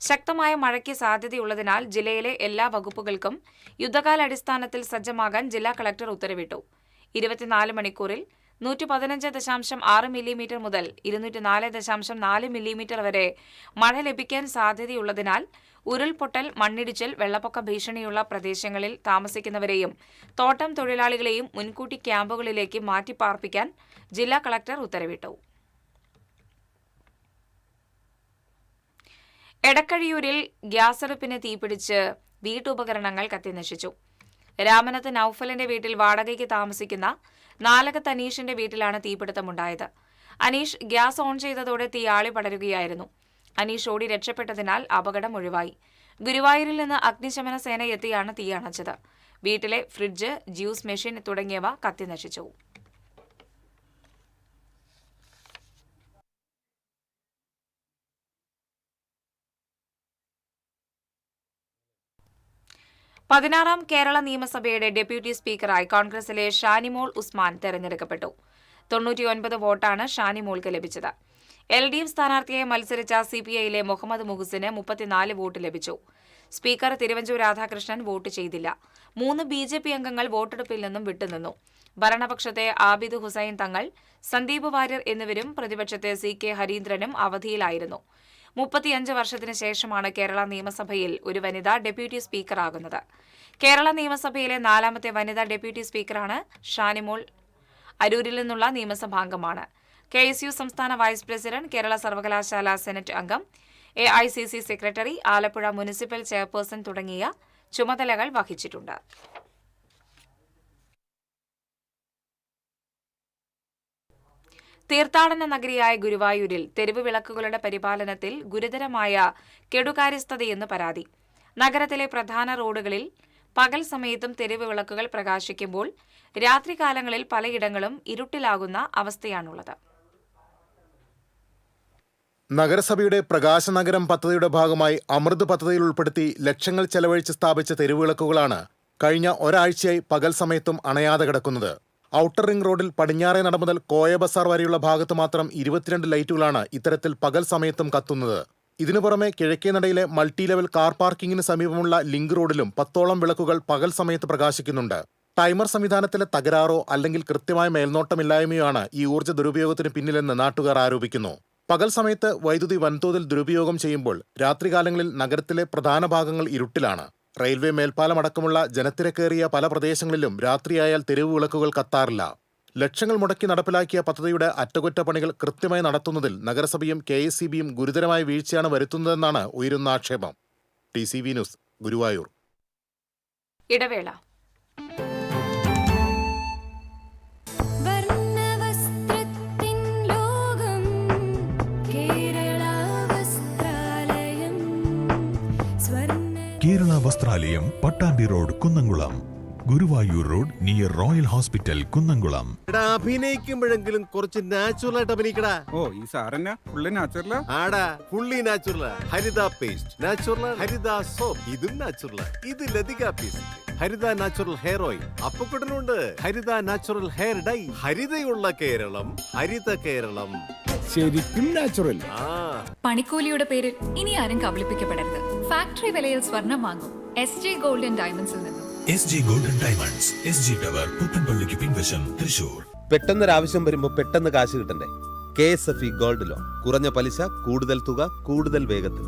ശക്തമായ മഴയ്ക്ക് സാധ്യതയുള്ളതിനാൽ ജില്ലയിലെ എല്ലാ വകുപ്പുകൾക്കും യുദ്ധകാലാടിസ്ഥാനത്തിൽ സജ്ജമാകാൻ ജില്ലാ കളക്ടർ ഉത്തരവിട്ടു. 24 മണിക്കൂറിൽ 115.6 മില്ലിമീറ്റർ മുതൽ 204.4 മില്ലിമീറ്റർ വരെ മഴ ലഭിക്കാൻ സാധ്യതയുള്ളതിനാൽ ഉരുൾപൊട്ടൽ, മണ്ണിടിച്ചിൽ, വെള്ളപ്പൊക്ക ഭീഷണിയുള്ള പ്രദേശങ്ങളിൽ താമസിക്കുന്നവരെയും തോട്ടം തൊഴിലാളികളെയും മുൻകൂട്ടി ക്യാമ്പുകളിലേക്ക് മാറ്റിപ്പാർപ്പിക്കാൻ ജില്ലാ കളക്ടർ ഉത്തരവിട്ടു. എടക്കഴിയൂരിൽ ഗ്യാസടുപ്പിന് തീപിടിച്ച് വീട്ടുപകരണങ്ങൾ കത്തിനശിച്ചു. രാമനത്ത് നൌഫലിന്റെ വീട്ടിൽ വാടകയ്ക്ക് താമസിക്കുന്ന നാലകത്ത് അനീഷിന്റെ വീട്ടിലാണ് തീപിടുത്തമുണ്ടായത്. അനീഷ് ഗ്യാസ് ഓൺ ചെയ്തതോടെ തീ ആളി പടരുകയായിരുന്നു. അനീഷ് ഓടി രക്ഷപ്പെട്ടതിനാൽ അപകടം ഒഴിവായി. ഗുരുവായൂരിൽ നിന്ന് അഗ്നിശമന സേന എത്തിയാണ് തീ അണച്ചത്. വീട്ടിലെ ഫ്രിഡ്ജ്, ജ്യൂസ് മെഷീൻ തുടങ്ങിയവ കത്തിനശിച്ചു. പതിനാറാം കേരള നിയമസഭയുടെ ഡെപ്യൂട്ടി സ്പീക്കറായി കോൺഗ്രസിലെ ഷാനിമോൾ ഉസ്മാൻ തെരഞ്ഞെടുക്കപ്പെട്ടു. 99 വോട്ടാണ് ഷാനിമോൾക്ക് ലഭിച്ചത്. LDF സ്ഥാനാർത്ഥിയായി മത്സരിച്ച CPIയിലെ മുഹമ്മദ് മുഹസിന് 34 വോട്ട് ലഭിച്ചു. സ്പീക്കർ തിരുവഞ്ചൂർ രാധാകൃഷ്ണൻ വോട്ട് ചെയ്തില്ല. 3 BJP അംഗങ്ങൾ വോട്ടെടുപ്പിൽ നിന്നും വിട്ടുനിന്നു. ഭരണപക്ഷത്തെ ആബിദ് ഹുസൈൻ തങ്ങൾ, സന്ദീപ് വാര്യർ എന്നിവരും പ്രതിപക്ഷത്തെ CK ഹരീന്ദ്രനും അവധിയിലായിരുന്നു. 35 വർഷത്തിന് ശേഷമാണ് കേരള നിയമസഭയിൽ ഒരു വനിതാ ഡെപ്യൂട്ടി സ്പീക്കറാകുന്നത്. കേരള നിയമസഭയിലെ 4ാമത്തെ വനിതാ ഡെപ്യൂട്ടി സ്പീക്കറാണ് ഷാനിമോൾ. അരൂരിൽ നിന്നുള്ള നിയമസഭാംഗമാണ്. KSU സംസ്ഥാന വൈസ് പ്രസിഡന്റ്, കേരള സർവകലാശാല സെനറ്റ് അംഗം, AICC secretary, Alappuzha municipal chairperson തുടങ്ങിയ ചുമതലകൾ വഹിച്ചിട്ടുണ്ട്. തീർത്ഥാടന നഗരിയായ ഗുരുവായൂരിൽ തെരുവ് വിളക്കുകളുടെ പരിപാലനത്തിൽ ഗുരുതരമായ കെടുകാര്യസ്ഥതയെന്ന് പരാതി. നഗരത്തിലെ പ്രധാന റോഡുകളിൽ പകൽ സമയത്തും തെരുവ് വിളക്കുകൾ പ്രകാശിക്കുമ്പോൾ രാത്രികാലങ്ങളിൽ പലയിടങ്ങളും ഇരുട്ടിലാകുന്ന അവസ്ഥയാണുള്ളത്. നഗരസഭയുടെ പ്രകാശനഗരം പദ്ധതിയുടെ ഭാഗമായി അമൃത് പദ്ധതിയിൽ ഉൾപ്പെടുത്തി ലക്ഷങ്ങൾ ചെലവഴിച്ച് സ്ഥാപിച്ച തെരുവിളക്കുകളാണ് കഴിഞ്ഞ ഒരാഴ്ചയായി പകൽ സമയത്തും അണയാതെ കിടക്കുന്നത്. ഔട്ടർ റിംഗ് റോഡിൽ പടിഞ്ഞാറേ നട മുതൽ കോയ ബസാർ വരെയുള്ള ഭാഗത്ത് മാത്രം 22 ലൈറ്റുകളാണ് ഇത്തരത്തിൽ പകൽ സമയത്തും കത്തുന്നത്. ഇതിനു പുറമെ കിഴക്കേ നടയിലെ മൾട്ടി ലെവൽ കാർ പാർക്കിംഗിന് സമീപമുള്ള ലിങ്ക് റോഡിലും 10ഓളം വിളക്കുകൾ പകൽ സമയത്ത് പ്രകാശിക്കുന്നുണ്ട്. ടൈമർ സംവിധാനത്തിലെ തകരാറോ അല്ലെങ്കിൽ കൃത്യമായ മേൽനോട്ടമില്ലായ്മയോ ഈ ഊർജ്ജ ദുരുപയോഗത്തിന് പിന്നിലെന്ന് നാട്ടുകാർ ആരോപിക്കുന്നു. പകൽ സമയത്ത് വൈദ്യുതി വൻതോതിൽ ദുരുപയോഗം ചെയ്യുമ്പോൾ രാത്രികാലങ്ങളിൽ നഗരത്തിലെ പ്രധാന ഭാഗങ്ങൾ ഇരുട്ടിലാണ്. റെയിൽവേ മേൽപ്പാലം അടക്കമുള്ള ജനത്തിരക്കേറിയ പല പ്രദേശങ്ങളിലും രാത്രിയായാൽ തെരുവ് വിളക്കുകൾ കത്താറില്ല. ലക്ഷങ്ങൾ മുടക്കി നടപ്പിലാക്കിയ പദ്ധതിയുടെ അറ്റകുറ്റപ്പണികൾ കൃത്യമായി നടത്തുന്നതിൽ നഗരസഭയും KSCBയും ഗുരുതരമായ വീഴ്ചയാണ് വരുത്തുന്നതെന്നാണ് ഉയരുന്ന ആക്ഷേപം. TCV news, Guruvayur. ഇടവേള. Kerala Vastralayam, Pattambi road, Kunnamkulam. Guruvayur road near royal hospital, Kunnamkulam. അഭിനയിക്കുമ്പോഴെങ്കിലും കുറച്ച് നാച്ചുറൽ ആയിട്ട് അഭിനയിക്കടാ. ഈ സാറന്നെ ഫുള്ള് നാച്ചുറൽ ആടാ, fully natural. Haritha paste natural, Haritha soap ഇതും നാച്ചുറൽ. ഇത് Lathika paste, Haritha natural hair oil, അപ്പക്കുട്ടനുണ്ട് ഹരിത നാച്ചുറൽ ഹെയർ ഡൈ. ഹരിതയുള്ള കേരളം, ഹരിത കേരളം, ശരിക്കും നാച്ചുറൽ. പണിക്കൂലിയുടെ പേരിൽ ഇനി ആരും കബളിപ്പിക്കപ്പെടരുത്. ഫാക്ടറി വിലയിൽ സ്വർണം വാങ്ങും SJ ഗോൾഡൻ ഡയമണ്ട്സിൽ നിന്നും. SG golden diamonds, SG tower, പുത്തൻപള്ളിക്ക് പിൻവശം, തൃശൂർ. പെട്ടെന്നൊരാവശ്യം വരുമ്പോ പെട്ടെന്ന് കാശ് കിട്ടണ്ടേ? KSFE gold loan. കുറഞ്ഞ പലിശ, കൂടുതൽ തുക, കൂടുതൽ വേഗത്തിൽ.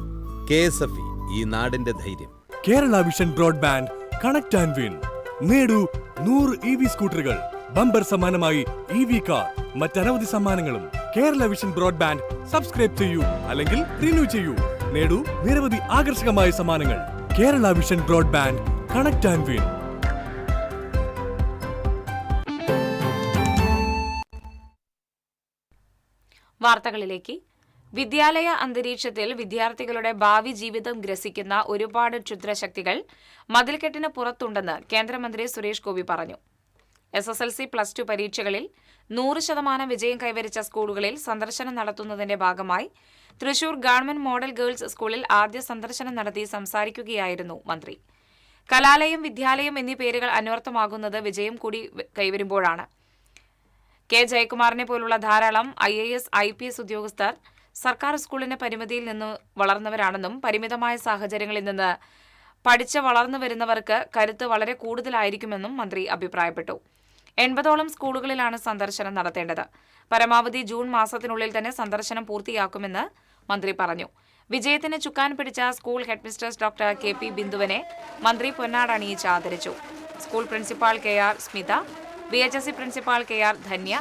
KSFE, ഈ നാടിന്റെ ധൈര്യം. Kerala vision broadband connect and win. നേടൂ 100 EV സ്കൂട്ടറുകൾ, ബമ്പർ സമ്മാനമായി EV കാർ, മറ്റനവധി സമ്മാനങ്ങളും. കേരള വിഷൻ ബ്രോഡ്ബാൻഡ് സബ്സ്ക്രൈബ് ചെയ്യൂ, അല്ലെങ്കിൽ റിന്യൂ ചെയ്യൂ. നേടൂ നിരവധി ആകർഷകമായ സമ്മാനങ്ങൾ. Kerala vision broadband connect and win. വാർത്തകളിലേക്ക്. വിദ്യാലയ അന്തരീക്ഷത്തിൽ വിദ്യാർത്ഥികളുടെ ഭാവി ജീവിതം ഗ്രസിക്കുന്ന ഒരുപാട് ക്ഷുദ്രശക്തികൾ മതിൽക്കെട്ടിന് പുറത്തുണ്ടെന്ന് കേന്ദ്രമന്ത്രി സുരേഷ് ഗോപി പറഞ്ഞു. SSLC +2 പരീക്ഷകളിൽ 100% വിജയം കൈവരിച്ച സ്കൂളുകളിൽ സന്ദർശനം നടത്തുന്നതിന്റെ ഭാഗമായി തൃശൂർ ഗവൺമെന്റ് മോഡൽ ഗേൾസ് സ്കൂളിൽ ആദ്യ സന്ദർശനം നടത്തി സംസാരിക്കുകയായിരുന്നു മന്ത്രി. കലാലയം, വിദ്യാലയം എന്നീ പേരുകൾ അന്വർത്ഥമാകുന്നത് വിജയം കൂടി കൈവരുമ്പോഴാണ്. K. ജയകുമാറിനെ പോലുള്ള ധാരാളം IAS, IPS ഉദ്യോഗസ്ഥർ സർക്കാർ സ്കൂളിന്റെ പരിമിതിയിൽ നിന്ന് വളർന്നവരാണെന്നും പരിമിതമായ സാഹചര്യങ്ങളിൽ നിന്ന് പഠിച്ച് വളർന്നു വരുന്നവർക്ക് കരുത്ത് വളരെ കൂടുതലായിരിക്കുമെന്നും മന്ത്രി അഭിപ്രായപ്പെട്ടു. 80ഓളം സ്കൂളുകളിലാണ് സന്ദർശനം നടത്തേണ്ടത്. പരമാവധി ജൂൺ മാസത്തിനുള്ളിൽ തന്നെ സന്ദർശനം പൂർത്തിയാക്കുമെന്ന് മന്ത്രി പറഞ്ഞു. വിജയത്തിന് ചുക്കാൻ പിടിച്ച സ്കൂൾ ഹെഡ്മിസ്ട്രസ് ഡോക്ടർ KP ബിന്ദുവിനെ മന്ത്രി പൊന്നാടണിയിച്ച് ആദരിച്ചു. School principal KR Smitha, VHSC principal KR Dhanya,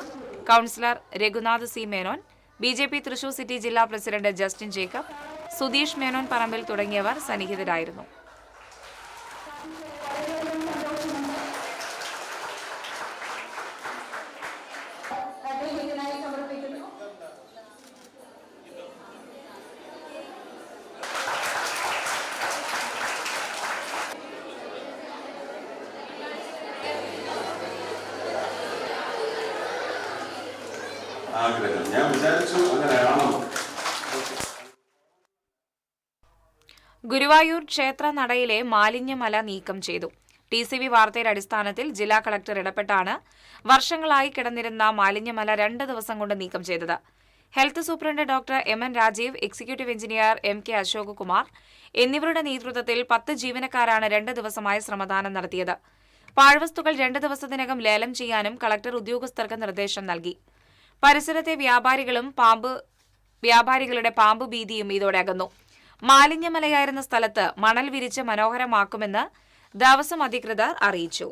councillor Raghunath C. Menon, BJP Thrissur city ജില്ലാ പ്രസിഡന്റ് ജസ്റ്റിൻ ജേക്കബ്, സുധീഷ് മേനോൻ പറമ്പിൽ തുടങ്ങിയവർ സന്നിഹിതരായിരുന്നു. ഞാൻ വിചാരിച്ചു അങ്ങനെയാണോ. ഗുരുവായൂർ ക്ഷേത്ര നടയിലെ മാലിന്യമല നീക്കം ചെയ്തു. TCV വാർത്തയുടെ അടിസ്ഥാനത്തിൽ ജില്ലാ കളക്ടർ ഇടപെട്ടാണ് വർഷങ്ങളായി കിടന്നിരുന്ന മാലിന്യമല 2 ദിവസം കൊണ്ട് നീക്കം ചെയ്തത്. Health superintendent doctor MN Rajeev, executive engineer MK Ashok Kumar എന്നിവരുടെ നേതൃത്വത്തിൽ 10 ജീവനക്കാരാണ് 2 ദിവസമായി ശ്രമദാനം നടത്തിയത്. പാഴ്വസ്തുക്കൾ 2 ദിവസത്തിനകം ലേലം ചെയ്യാനും കളക്ടർ ഉദ്യോഗസ്ഥർക്ക് നിർദ്ദേശം നൽകി. പരിസരത്തെ വ്യാപാരികളുടെ പാമ്പ് ഭീതിയും ഇതോടെ അകന്നു. മാലിന്യമലയായിരുന്ന സ്ഥലത്ത് മണൽ വിരിച്ച് മനോഹരമാക്കുമെന്ന് ദേവസ്വം അധികൃതർ അറിയിച്ചു.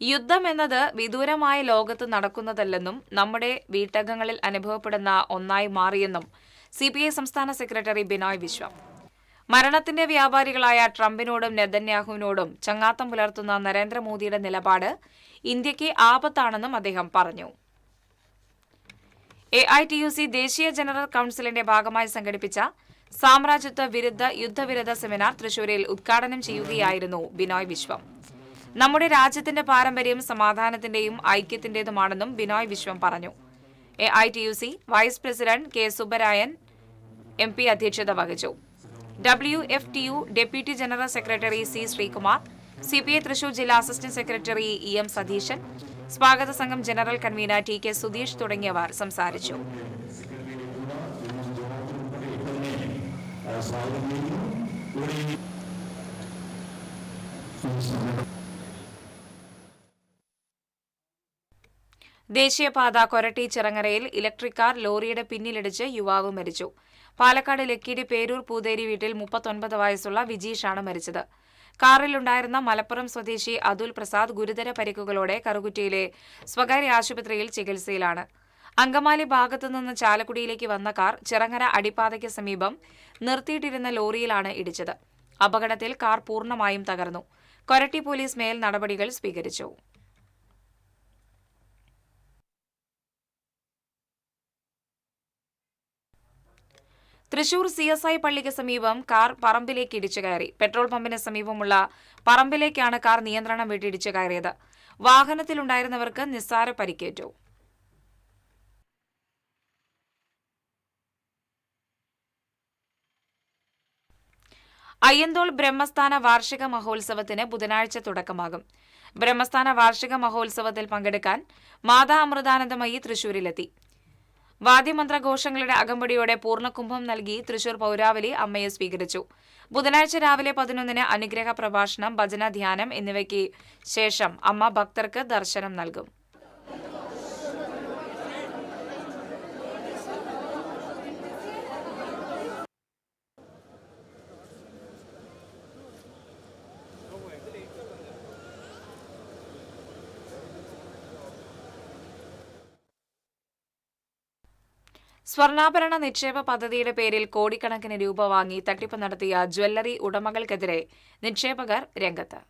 യുദ്ധം എന്നത് വിദൂരമായ ലോകത്ത് നടക്കുന്നതല്ലെന്നും നമ്മുടെ വീട്ടകങ്ങളിൽ അനുഭവപ്പെടുന്ന ഒന്നായി മാറിയെന്നും CPI സംസ്ഥാന സെക്രട്ടറി ബിനോയ് വിശ്വം. മരണത്തിന്റെ വ്യാപാരികളായ ട്രംപിനോടും നെതന്യാഹുവിനോടും ചങ്ങാത്തം പുലർത്തുന്ന നരേന്ദ്രമോദിയുടെ നിലപാട് ഇന്ത്യയ്ക്ക് ആപത്താണെന്നും അദ്ദേഹം പറഞ്ഞു. AITUC ദേശീയ ജനറൽ കൌൺസിലിന്റെ ഭാഗമായി സംഘടിപ്പിച്ച സാമ്രാജ്യത്വ വിരുദ്ധ യുദ്ധവിരുദ്ധ സെമിനാർ തൃശൂരിൽ ഉദ്ഘാടനം ചെയ്യുകയായിരുന്നു ബിനോയ് വിശ്വം. നമ്മുടെ രാജ്യത്തിന്റെ പാരമ്പര്യം സമാധാനത്തിന്റെയും ഐക്യത്തിന്റേതുമാണെന്നും ബിനോയ് വിശ്വം പറഞ്ഞു. AITUC vice president K Subbarayan MP അധ്യക്ഷത വഹിച്ചു. WFTU deputy general secretary C Sreekumar, CPI Thrissur ജില്ലാ അസിസ്റ്റന്റ് സെക്രട്ടറി EM സതീശൻ, സ്വാഗത സംഘം ജനറൽ കൺവീനർ TK സുധീഷ് തുടങ്ങിയവർ സംസാരിച്ചു. ദേശീയപാത കൊരട്ടി ചിറങ്ങരയിൽ ഇലക്ട്രിക് കാർ ലോറിയുടെ പിന്നിലിടിച്ച് യുവാവ് മരിച്ചു. പാലക്കാട് ലക്കിടി പേരൂർ പൂതേരി വീട്ടിൽ 39 വയസ്സുള്ള വിജീഷാണ് മരിച്ചത്. കാറിലുണ്ടായിരുന്ന മലപ്പുറം സ്വദേശി അതുൽ പ്രസാദ് ഗുരുതര പരിക്കുകളോടെ കറുകുറ്റിയിലെ സ്വകാര്യ ആശുപത്രിയിൽ ചികിത്സയിലാണ്. അങ്കമാലി ഭാഗത്തുനിന്ന് ചാലക്കുടിയിലേക്ക് വന്ന കാർ ചിറങ്ങര അടിപ്പാതയ്ക്ക് സമീപം നിർത്തിയിട്ടിരുന്ന ലോറിയിലാണ് ഇടിച്ചത്. അപകടത്തിൽ കാർ പൂർണ്ണമായും തകർന്നു. കൊരട്ടി പോലീസ് മേൽ നടപടികൾ സ്വീകരിച്ചു. തൃശൂർ CSI പള്ളിക്ക് സമീപം കാർ പറമ്പിലേക്ക് ഇടിച്ചു കയറി. പെട്രോൾ പമ്പിന് സമീപമുള്ള പറമ്പിലേക്കാണ് കാർ നിയന്ത്രണം വിട്ട് ഇടിച്ചു കയറിയത്. വാഹനത്തിലുണ്ടായിരുന്നവർക്ക് നിസ്സാര പരിക്കേറ്റു. അയ്യന്തോൾ ബ്രഹ്മസ്ഥാന വാർഷിക മഹോത്സവത്തിന് ബുധനാഴ്ച തുടക്കമാകും. ബ്രഹ്മസ്ഥാന വാർഷിക മഹോത്സവത്തിൽ പങ്കെടുക്കാൻ മാതാ അമൃതാനന്ദമയി തൃശൂരിലെത്തി. വാദ്യമന്ത്രഘോഷങ്ങളുടെ അകമ്പടിയോടെ പൂർണ്ണകുംഭം നൽകി തൃശൂർ പൌരാവലി അമ്മയെ സ്വീകരിച്ചു. ബുധനാഴ്ച രാവിലെ 11-ന് അനുഗ്രഹ പ്രഭാഷണം, ഭജന, ധ്യാനം എന്നിവയ്ക്ക് ശേഷം അമ്മ ഭക്തർക്ക് ദർശനം നൽകും. സ്വർണ്ണാഭരണ നിക്ഷേപ പദ്ധതിയുടെ പേരിൽ കോടിക്കണക്കിന് രൂപ വാങ്ങി തട്ടിപ്പ് നടത്തിയ ജ്വല്ലറി ഉടമകൾക്കെതിരെ നിക്ഷേപകർ രംഗത്ത്.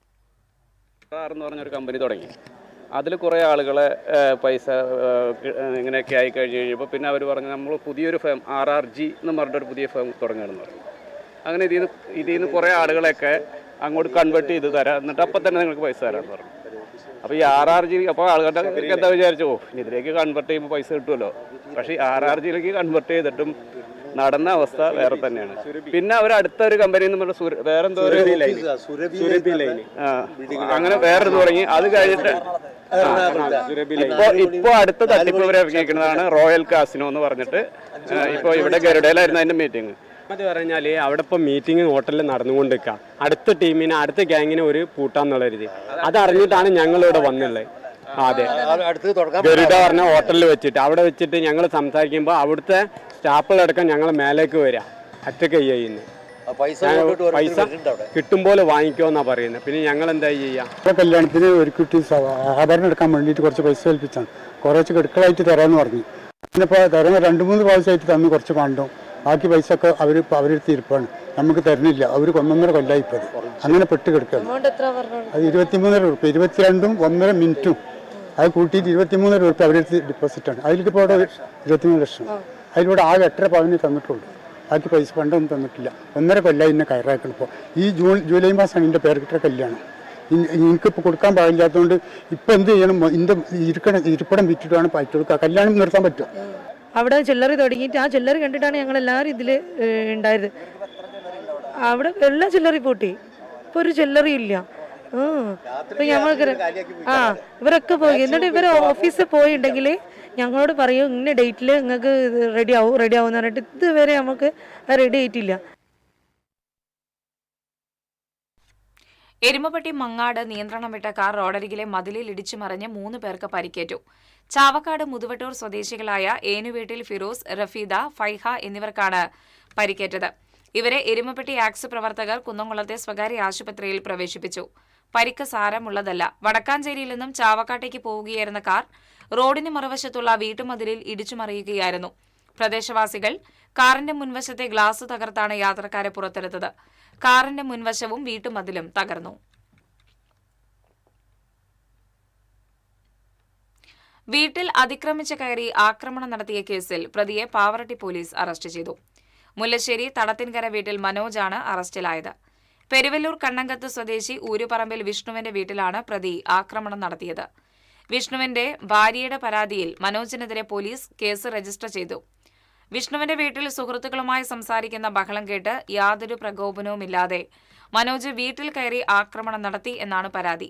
എന്ന് പറഞ്ഞൊരു കമ്പനി തുടങ്ങി. അതിൽ കുറേ ആളുകളെ പൈസ ഇങ്ങനെയൊക്കെ ആയി കഴിഞ്ഞപ്പോൾ പിന്നെ അവർ പറഞ്ഞു നമ്മൾ പുതിയൊരു ഫേം RRG എന്ന് പറഞ്ഞിട്ടൊരു പുതിയ ഫേം തുടങ്ങുകയാണെന്ന് പറഞ്ഞു. അങ്ങനെ ഇതിൽ നിന്ന് കുറേ ആളുകളെയൊക്കെ അങ്ങോട്ട് കൺവേർട്ട് ചെയ്ത് തരാം, എന്നിട്ട് അപ്പം തന്നെ നിങ്ങൾക്ക് പൈസ തരാമെന്ന് പറഞ്ഞു. അപ്പോൾ ഈ RRG അപ്പോൾ ആളുകളുടെ എന്താ വിചാരിച്ചു, ഇതിലേക്ക് കൺവേർട്ട് ചെയ്യുമ്പോൾ പൈസ കിട്ടുമല്ലോ. പക്ഷേ ഈ RRGയിലേക്ക് കൺവേർട്ട് ചെയ്തിട്ടും നടന്ന അവസ്ഥ വേറെ തന്നെയാണ്. പിന്നെ അവർ അടുത്തൊരു കമ്പനി എന്ന് പറഞ്ഞ വേറെന്തോ അങ്ങനെ വേറൊരു തുടങ്ങി. അത് കഴിഞ്ഞിട്ട് ഇപ്പോൾ അടുത്ത തട്ടിപ്പ് ഇവരെ ഇറങ്ങിയിരിക്കുന്നതാണ് റോയൽ കാസിനോ എന്ന് പറഞ്ഞിട്ട്. ഇപ്പോൾ ഇവിടെ ഗരുഡയിലായിരുന്നു അതിൻ്റെ മീറ്റിംഗ്. അത് പറഞ്ഞാൽ അവിടെ ഇപ്പോൾ മീറ്റിംഗ് ഹോട്ടലിൽ നടന്നുകൊണ്ടിരിക്കുക. അടുത്ത ടീമിനെ അടുത്ത ഗ്യാങ്ങിനെ ഒരു പൂട്ടാന്നുള്ള രീതി അതറിഞ്ഞിട്ടാണ് ഞങ്ങളിവിടെ വന്നുള്ളത്. അതെ, ഗരുഡ പറഞ്ഞ ഹോട്ടലിൽ വെച്ചിട്ട് അവിടെ വെച്ചിട്ട് ഞങ്ങൾ സംസാരിക്കുമ്പോൾ അവിടുത്തെ സ്റ്റാഫുകളടക്കം ഞങ്ങൾ മേലേക്ക് വരിക ഒറ്റയ്ക്ക് ചെയ്യുന്നത്. പൈസ കിട്ടും പോലെ വാങ്ങിക്കുമെന്നാണ് പറയുന്നത്. പിന്നെ ഞങ്ങൾ എന്താ ചെയ്യുക? കല്യാണത്തിന് ഒരു കുട്ടി ആഭരണം എടുക്കാൻ വേണ്ടിയിട്ട് കുറച്ച് പൈസ ഏൽപ്പിച്ചാണ്. കുറച്ച് ഗഡുക്കളായിട്ട് തരാമെന്ന് പറഞ്ഞു. പിന്നിപ്പോൾ തരുന്ന 2-3 പ്രാവശ്യമായിട്ട് തന്നു കുറച്ച് കണ്ടു. ബാക്കി പൈസ ഒക്കെ അവരെടുത്ത് ഇരിപ്പാണ്, നമുക്ക് തരുന്നില്ല. അവർ 1.5 കൊല്ലമായി ഇപ്പോൾ അങ്ങനെ പെട്ട് കിടക്കുകയാണ്. അത് 23 രൂപ, 22ഉം 1.5 മിനിറ്റും അത് കൂട്ടിയിട്ട് 23 രൂപ അവരെടുത്ത് ഡിപ്പോസിറ്റാണ്. അതിലേക്ക് ഇവിടെ 23 ലക്ഷം. അതിലൂടെ ആകെ 8.5 പവന് തന്നിട്ടുള്ളൂ. ബാക്കി പൈസ ഫണ്ടൊന്നും തന്നിട്ടില്ല. 1.5 കൊല്ലമായി എന്നെ കയറാക്കണം. ഇപ്പോൾ ഈ ജൂലൈ മാസമാണ് എൻ്റെ പേർക്കിട്ട കല്യാണം. എനിക്കിപ്പോൾ കൊടുക്കാൻ പാടില്ലാത്തതുകൊണ്ട് ഇപ്പം എന്ത് ചെയ്യണം? എൻ്റെ ഇരിപ്പിടം വിറ്റിട്ടാണ് പൈസ കൊടുക്കുക. കല്യാണം നിർത്താൻ പറ്റുമോ? അവിടെ ജ്വല്ലറി തുടങ്ങിയിട്ട് ആ ജ്വല്ലറി കണ്ടിട്ടാണ് ഞങ്ങളെല്ലാവരും ഇതിൽ ഉണ്ടായത്. അവിടെ എല്ലാ ജ്വല്ലറി പൂട്ടി, ഇപ്പോൾ ഒരു ജ്വല്ലറി ഇല്ല. അപ്പൊ ഞമ്മൾക്ക് ഇവരൊക്കെ പോയി. എന്നിട്ട് ഇവർ ഓഫീസിൽ പോയിട്ടുണ്ടെങ്കിൽ ഞങ്ങളോട് പറയും ഇന്ന ഡേറ്റിൽ നിങ്ങൾക്ക് റെഡി ആവും എന്ന് പറഞ്ഞിട്ട് ഇതുവരെ നമുക്ക് റെഡി ആയിട്ടില്ല. എരുമപ്പെട്ടി മങ്ങാട് നിയന്ത്രണം വിട്ട കാർ റോഡരികിലെ മതിലിൽ ഇടിച്ചു മറിഞ്ഞ് 3 പേർക്ക് പരിക്കേറ്റു. ചാവക്കാട് മുതുവട്ടൂർ സ്വദേശികളായ ഏനുവീട്ടിൽ ഫിറോസ്, റഫീദ, ഫൈഹ എന്നിവർക്കാണ് പരിക്കേറ്റത്. ഇവരെ എരുമപ്പെട്ടി ആക്സ് പ്രവർത്തകർ കുന്നംകുളത്തെ സ്വകാര്യ ആശുപത്രിയിൽ പ്രവേശിപ്പിച്ചു. പരിക്ക് സാരമുള്ളതല്ല. വടക്കാഞ്ചേരിയിൽ നിന്നും ചാവക്കാട്ടേക്ക് പോവുകയായിരുന്ന കാർ റോഡിന് മറുവശത്തുള്ള വീട്ടുമതിലിൽ ഇടിച്ചു മറിയുകയായിരുന്നു. പ്രദേശവാസികൾ കാറിന്റെ മുൻവശത്തെ ഗ്ലാസ് തകർത്താണ് യാത്രക്കാരെ പുറത്തെടുത്തത്. കാറിന്റെ മുൻവശവും വീട്ടുമതിലും തകർന്നു. വീട്ടിൽ അതിക്രമിച്ച് കയറി ആക്രമണം നടത്തിയ കേസിൽ പ്രതിയെ പാവറട്ടി പോലീസ് അറസ്റ്റ് ചെയ്തു. മുല്ലശ്ശേരി തടത്തിൻകര വീട്ടിൽ മനോജാണ് അറസ്റ്റിലായത്. പെരുവല്ലൂർ കണ്ണങ്കത്ത് സ്വദേശി ഊരുപറമ്പിൽ വിഷ്ണുവിന്റെ വീട്ടിലാണ് പ്രതി ആക്രമണം നടത്തിയത്. വിഷ്ണുവിന്റെ ഭാര്യയുടെ പരാതിയിൽ മനോജിനെതിരെ പോലീസ് കേസ് രജിസ്റ്റർ ചെയ്തു. വിഷ്ണുവിന്റെ വീട്ടിൽ സുഹൃത്തുക്കളുമായി സംസാരിക്കുന്ന ബഹളം കേട്ട് യാതൊരു പ്രകോപനവുമില്ലാതെ മനോജ് വീട്ടിൽ കയറി ആക്രമണം നടത്തി എന്നാണ് പരാതി.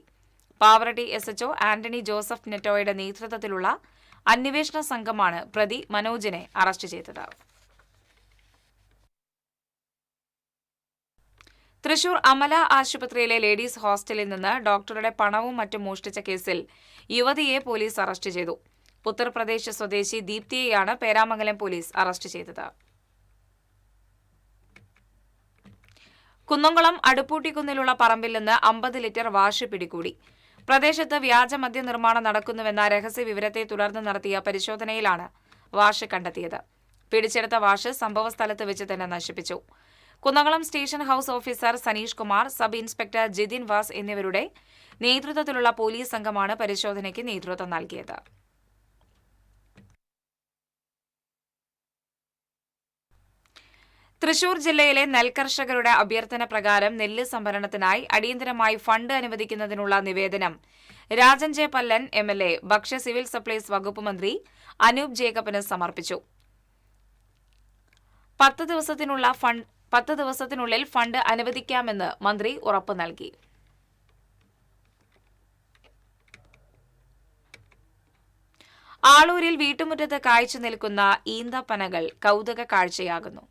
പാവറട്ടി SHO ആന്റണി ജോസഫ് നെറ്റോയുടെ നേതൃത്വത്തിലുള്ള അന്വേഷണ സംഘമാണ് പ്രതി മനോജിനെ അറസ്റ്റ് ചെയ്തത്. തൃശൂർ അമല ആശുപത്രിയിലെ ലേഡീസ് ഹോസ്റ്റലിൽ നിന്ന് ഡോക്ടറുടെ പണവും മറ്റും മോഷ്ടിച്ച കേസിൽ യുവതിയെ പോലീസ് അറസ്റ്റ് ചെയ്തു. ഉത്തർപ്രദേശ് സ്വദേശി ദീപ്തിയെയാണ് പേരാമംഗലം പോലീസ് അറസ്റ്റ് ചെയ്തത്. കുന്നംകുളം അടുപ്പൂട്ടിക്കുന്നിലുള്ള പറമ്പിൽ നിന്ന് 50 ലിറ്റർ വാഷ് പിടികൂടി. പ്രദേശത്ത് വ്യാജ മദ്യ നിർമ്മാണം നടക്കുന്നുവെന്ന രഹസ്യ വിവരത്തെ തുടർന്ന് നടത്തിയ പരിശോധനയിലാണ് വാഷ് കണ്ടെത്തിയത്. പിടിച്ചെടുത്ത വാഷ് സംഭവസ്ഥലത്ത് വെച്ച് തന്നെ നശിപ്പിച്ചു. Kunnamkulam station house officer Saneesh Kumar, sub inspector Jithin Vas എന്നിവരുടെ നേതൃത്വത്തിലുള്ള പോലീസ് സംഘമാണ് പരിശോധനയ്ക്ക് നേതൃത്വം നൽകിയത്. തൃശൂർ ജില്ലയിലെ നെൽകർഷകരുടെ അഭ്യർത്ഥന പ്രകാരം നെല്ല് സംഭരണത്തിനായി അടിയന്തരമായി ഫണ്ട് അനുവദിക്കുന്നതിനുള്ള നിവേദനം രാജൻ ജെ പല്ലൻ MLA ഭക്ഷ്യ സിവിൽ സപ്ലൈസ് വകുപ്പ് മന്ത്രി അനൂപ് ജേക്കബിന് സമർപ്പിച്ചു. 10 ദിവസത്തിനുള്ളിൽ ഫണ്ട് അനുവദിക്കാമെന്ന് മന്ത്രി ഉറപ്പു നൽകി. ആളൂരിൽ വീട്ടുമുറ്റത്ത് കായ്ച്ചു നിൽക്കുന്ന ഈന്തപ്പനകൾ കൗതുക കാഴ്ചയാകുന്നു.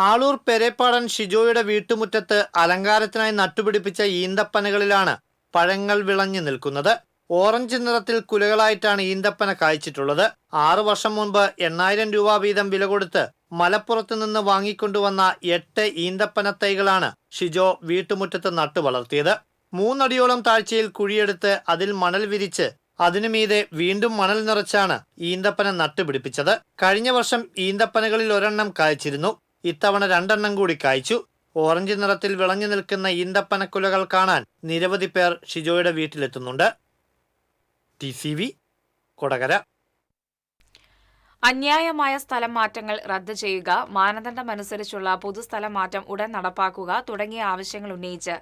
ആളൂർ പെരേപ്പാടൻ ഷിജോയുടെ വീട്ടുമുറ്റത്ത് അലങ്കാരത്തിനായി നട്ടുപിടിപ്പിച്ച ഈന്തപ്പനകളിലാണ് പഴങ്ങൾ വിളഞ്ഞു നിൽക്കുന്നത്. ഓറഞ്ച് നിറത്തിൽ കുലകളായിട്ടാണ് ഈന്തപ്പന കായ്ച്ചിട്ടുള്ളത്. 6 വർഷം മുൻപ് 8000 രൂപ വീതം വില കൊടുത്ത് മലപ്പുറത്ത് നിന്ന് വാങ്ങിക്കൊണ്ടുവന്ന 8 ഈന്തപ്പന തൈകളാണ് ഷിജോ വീട്ടുമുറ്റത്ത് നട്ടു വളർത്തിയത്. 3 അടിയോളം താഴ്ചയിൽ കുഴിയെടുത്ത് അതിൽ മണൽ വിരിച്ച് അതിനുമീതെ വീണ്ടും മണൽ നിറച്ചാണ് ഈന്തപ്പന നട്ടുപിടിപ്പിച്ചത്. കഴിഞ്ഞ വർഷം ഈന്തപ്പനകളിൽ 1 എണ്ണം കായ്ച്ചിരുന്നു. ഇത്തവണ 2 എണ്ണം കൂടി കായ്ച്ചു. ഓറഞ്ച് നിറത്തിൽ വിളഞ്ഞു നിൽക്കുന്ന ഈന്തപ്പനക്കുലകൾ കാണാൻ നിരവധി പേർ ഷിജോയുടെ വീട്ടിലെത്തുന്നുണ്ട്. TCV കൊടകര. അന്യായമായ സ്ഥലം മാറ്റങ്ങൾ റദ്ദ് ചെയ്യുക, മാനദണ്ഡമനുസരിച്ചുള്ള പൊതുസ്ഥലം മാറ്റം ഉടൻ നടപ്പാക്കുക തുടങ്ങിയ ആവശ്യങ്ങൾ ഉന്നയിച്ച്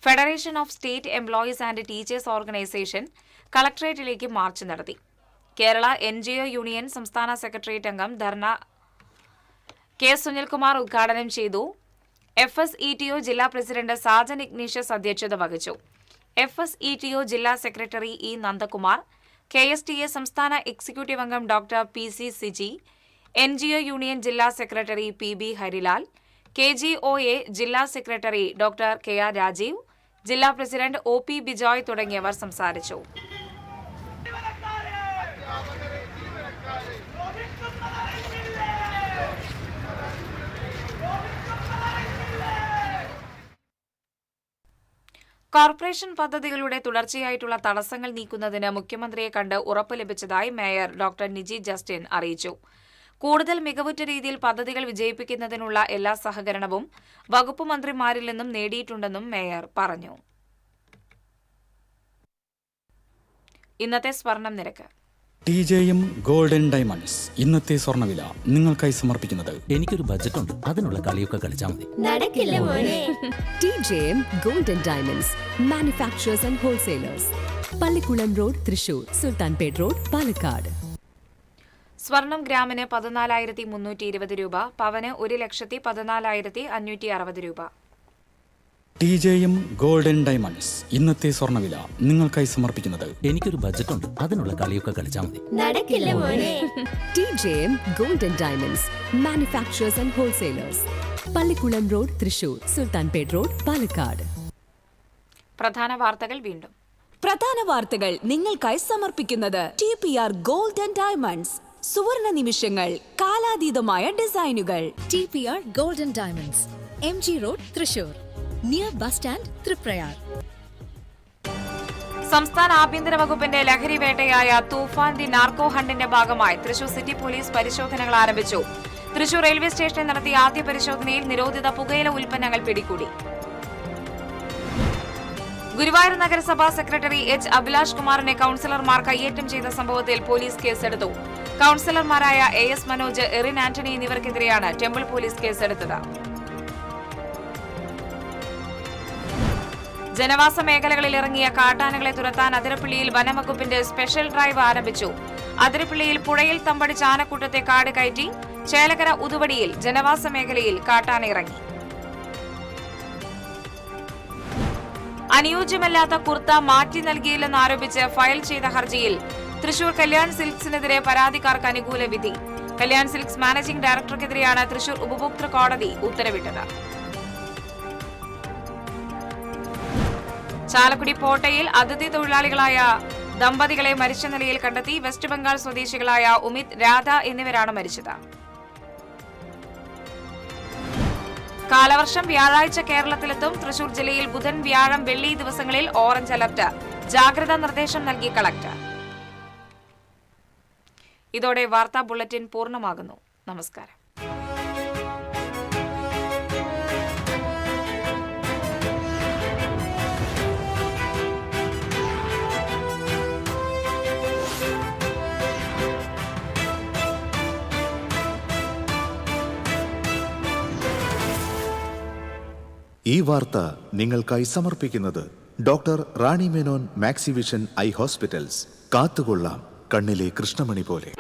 federation of state employees and teachers organisation കളക്ടറേറ്റിലേക്ക് മാർച്ച് നടത്തി. കേരള NGO യൂണിയൻ സംസ്ഥാന സെക്രട്ടേറിയറ്റ് അംഗം ധർണ K. സുനിൽകുമാർ ഉദ്ഘാടനം ചെയ്തു. FSETO ജില്ലാ പ്രസിഡന്റ് സാജൻ ഇഗ്നീഷ്യസ് അധ്യക്ഷത വഹിച്ചു. FSETO ജില്ലാ സെക്രട്ടറി E. നന്ദകുമാർ, KSTA സംസ്ഥാന എക്സിക്യൂട്ടീവ് അംഗം doctor PC Siji, NGO union ജില്ലാ സെക്രട്ടറി PB ഹരിലാൽ, KGOA ജില്ലാ സെക്രട്ടറി ഡോക്ടർ KR രാജീവ്, ജില്ലാ പ്രസിഡന്റ് OP ബിജോയ് തുടങ്ങിയവർ സംസാരിച്ചു. കോർപ്പറേഷൻ പദ്ധതികളുടെ തുടർച്ചയായിട്ടുള്ള തടസ്സങ്ങൾ നീക്കുന്നതിന് മുഖ്യമന്ത്രിയെ കണ്ട് ഉറപ്പ് ലഭിച്ചതായി മേയർ ഡോക്ടർ നിജി ജസ്റ്റിൻ അറിയിച്ചു. കൂടുതൽ മികവുറ്റ രീതിയിൽ പദ്ധതികൾ വിജയിപ്പിക്കുന്നതിനുള്ള എല്ലാ സഹകരണവും വകുപ്പ് മന്ത്രിമാരിൽ നിന്നും നേടിയിട്ടുണ്ടെന്നും മേയർ പറഞ്ഞു. ഇന്നത്തെ സ്വർണം നിരക്ക്. TJM ഗോൾഡൻ ഡയമണ്ട്സ് ഇന്നത്തെ സ്വർണ്ണവില നിങ്ങൾക്കായി സമർപ്പിക്കുന്നത്. എനിക്കൊരു ബജറ്റ് ഉണ്ട്, അതിനുള്ള കളിയൊക്കെ കളിച്ചാൽ മതി. നടക്കില്ല മോനെ. TJM golden diamonds manufacturers and wholesalers, Pallikulam road, Thrissur, Sultanpet road, Palakkad. സ്വർണം ഗ്രാമിന് 14,320 രൂപ, പവന് 1,14,560 രൂപ. TJM ഗോൾഡൻ ഡയമണ്ട്സ് ഇന്നത്തെ സ്വർണ്ണവില നിങ്ങൾക്കായി സമർപ്പിക്കുന്നത് എനിക്കൊരു ബജറ്റ് ഉണ്ട്, അതിനുള്ള കളിയൊക്കെ കളിച്ചാൽ മതി. നടക്കില്ല മോനെ. TJM Golden Diamonds, manufacturers and wholesalers. Pallikulam road Thrissur, Sultanpet road Palakkad. പ്രധാന വാർത്തകൾ വീണ്ടും. പ്രധാന വാർത്തകൾ നിങ്ങൾക്കായി സമർപ്പിക്കുന്നത് TPR ഗോൾഡൻ ഡയമണ്ട്സ്. സുവർണ നിമിഷങ്ങൾ, കാലാതീതമായ ഡിസൈനുകൾ. TPR Golden Diamonds, MG Road, Thrissur, near bus stand, Tripprayar. സംസ്ഥാന ആഭ്യന്തര വകുപ്പിന്റെ ലഹരി വേട്ടയായ തൂഫാൻ ദി നാർക്കോ ഹണ്ടിന്റെ ഭാഗമായി തൃശൂർ സിറ്റി പോലീസ് പരിശോധനകൾ ആരംഭിച്ചു. തൃശൂർ റെയിൽവേ സ്റ്റേഷനിൽ നടത്തിയ ആദ്യ പരിശോധനയിൽ നിരോധിത പുകയില ഉൽപ്പന്നങ്ങൾ പിടികൂടി. ഗുരുവായൂർ നഗരസഭാ സെക്രട്ടറി എച്ച് അഭിലാഷ് കുമാറിനെ കൌൺസിലർമാർ കയ്യേറ്റം ചെയ്ത സംഭവത്തിൽ പോലീസ് കേസെടുത്തു. കൌൺസിലർമാരായ AS മനോജ്, എറിൻ ആന്റണി എന്നിവർക്കെതിരെയാണ് ടെമ്പിൾ പോലീസ് കേസെടുത്തത്. ജനവാസ മേഖലകളിൽ ഇറങ്ങിയ കാട്ടാനകളെ തുരത്താൻ അതിരപ്പള്ളിയിൽ വനംവകുപ്പിന്റെ സ്പെഷ്യൽ ഡ്രൈവ് ആരംഭിച്ചു. അതിരപ്പള്ളിയിൽ പുഴയിൽ തമ്പടിച്ച ആനക്കൂട്ടത്തെ കാട് കയറ്റി. ചേലക്കര ഉതുവടിയിൽ ജനവാസ മേഖലയിൽ കാട്ടാന ഇറങ്ങി. അനുയോജ്യമല്ലാത്ത കുർത്ത മാറ്റി നൽകിയില്ലെന്നാരോപിച്ച് ഫയൽ ചെയ്ത ഹർജിയിൽ തൃശൂർ കല്യാൺ സിൽക്സിനെതിരെ പരാതിക്കാർക്ക് അനുകൂല വിധി. കല്യാൺ സിൽക്സ് മാനേജിംഗ് ഡയറക്ടർക്കെതിരെയാണ് തൃശൂർ ഉപഭോക്തൃ കോടതി ഉത്തരവിട്ടത്. ചാലക്കുടി പോട്ടയിൽ അതിഥി തൊഴിലാളികളായ ദമ്പതികളെ മരിച്ച നിലയിൽ കണ്ടെത്തി. വെസ്റ്റ് ബംഗാൾ സ്വദേശികളായ ഉമിത്, രാധ എന്നിവരാണ് മരിച്ചത്. കാലവർഷം വ്യാഴാഴ്ച കേരളത്തിലെത്തും. തൃശൂർ ജില്ലയിൽ ബുധൻ, വ്യാഴം, വെള്ളി ദിവസങ്ങളിൽ ഓറഞ്ച് അലർട്ട്. ജാഗ്രതാ നിർദ്ദേശം നൽകി കളക്ടർ. ഇതോടെ വാർത്താ ബുള്ളറ്റിൻ പൂർണ്ണമാകുന്നു. നമസ്കാരം. ഈ വാർത്ത നിങ്ങൾക്കായി സമർപ്പിക്കുന്നത് doctor Rani Menon Maxivision I hospitals. കാത്തുകൊള്ളാം കണ്ണിലെ കൃഷ്ണമണി പോലെ.